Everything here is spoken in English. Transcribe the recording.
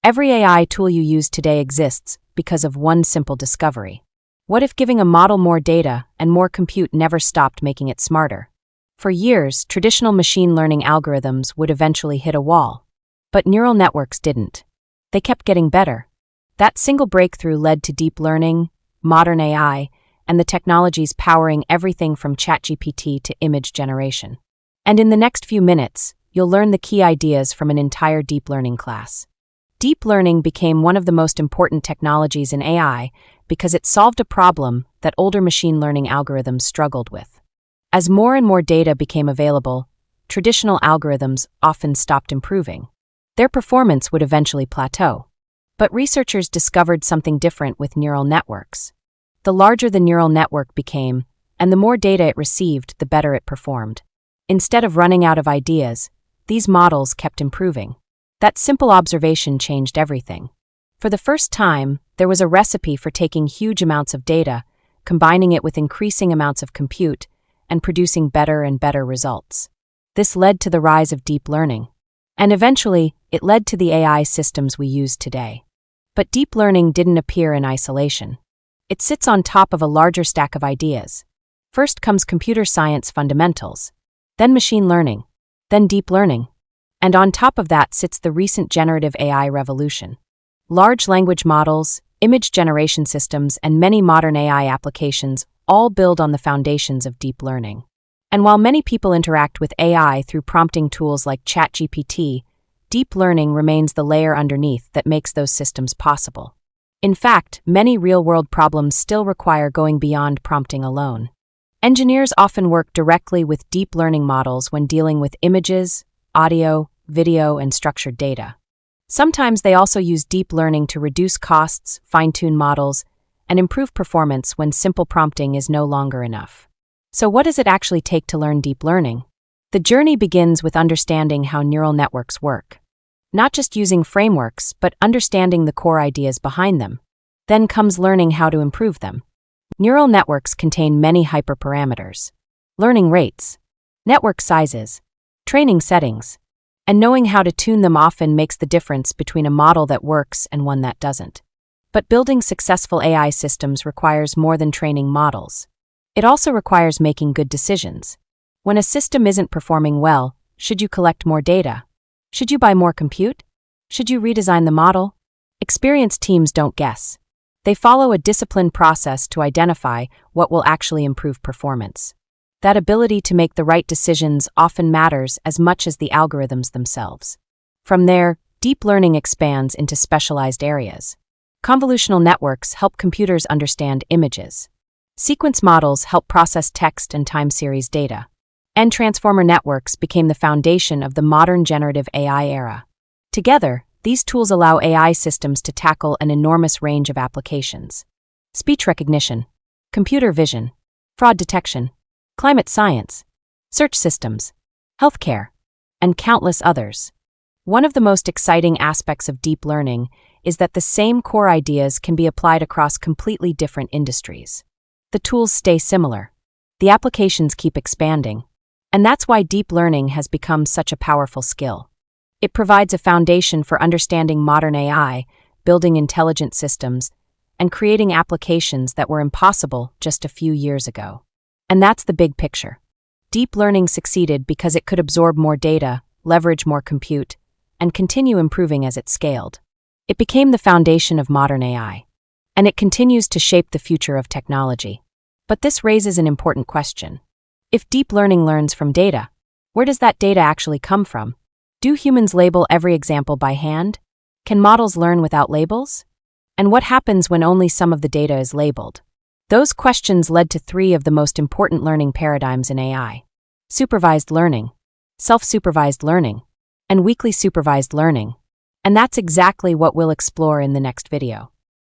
Every AI tool you use today exists because of one simple discovery. What if giving a model more data and more compute never stopped making it smarter? For years, traditional machine learning algorithms would eventually hit a wall. But neural networks didn't. They kept getting better. That single breakthrough led to deep learning, modern AI, and the technologies powering everything from ChatGPT to image generation. And in the next few minutes, you'll learn the key ideas from an entire deep learning class. Deep learning became one of the most important technologies in AI because it solved a problem that older machine learning algorithms struggled with. As more and more data became available, traditional algorithms often stopped improving. Their performance would eventually plateau. But researchers discovered something different with neural networks. The larger the neural network became, and the more data it received, the better it performed. Instead of running out of ideas, these models kept improving. That simple observation changed everything. For the first time, there was a recipe for taking huge amounts of data, combining it with increasing amounts of compute, and producing better and better results. This led to the rise of deep learning. And eventually, it led to the AI systems we use today. But deep learning didn't appear in isolation. It sits on top of a larger stack of ideas. First comes computer science fundamentals, then machine learning, then deep learning. And on top of that sits the recent generative AI revolution. Large language models, image generation systems, and many modern AI applications all build on the foundations of deep learning. And while many people interact with AI through prompting tools like ChatGPT, deep learning remains the layer underneath that makes those systems possible. In fact, many real-world problems still require going beyond prompting alone. Engineers often work directly with deep learning models when dealing with images, audio, video, and structured data. Sometimes they also use deep learning to reduce costs, fine-tune models, and improve performance when simple prompting is no longer enough. So what does it actually take to learn deep learning? The journey begins with understanding how neural networks work. Not just using frameworks, but understanding the core ideas behind them. Then comes learning how to improve them. Neural networks contain many hyperparameters: learning rates, network sizes, training settings, and knowing how to tune them often makes the difference between a model that works and one that doesn't. But building successful AI systems requires more than training models. It also requires making good decisions. When a system isn't performing well, should you collect more data? Should you buy more compute? Should you redesign the model? Experienced teams don't guess. They follow a disciplined process to identify what will actually improve performance. That ability to make the right decisions often matters as much as the algorithms themselves. From there, deep learning expands into specialized areas. Convolutional networks help computers understand images. Sequence models help process text and time series data. And transformer networks became the foundation of the modern generative AI era. Together, these tools allow AI systems to tackle an enormous range of applications: speech recognition, computer vision, fraud detection, climate science, search systems, healthcare, and countless others. One of the most exciting aspects of deep learning is that the same core ideas can be applied across completely different industries. The tools stay similar. The applications keep expanding. And that's why deep learning has become such a powerful skill. It provides a foundation for understanding modern AI, building intelligent systems, and creating applications that were impossible just a few years ago. And that's the big picture. Deep learning succeeded because it could absorb more data, leverage more compute, and continue improving as it scaled. It became the foundation of modern AI. And it continues to shape the future of technology. But this raises an important question. If deep learning learns from data, where does that data actually come from? Do humans label every example by hand? Can models learn without labels? And what happens when only some of the data is labeled? Those questions led to three of the most important learning paradigms in AI: supervised learning, self-supervised learning, and weakly supervised learning. And that's exactly what we'll explore in the next video.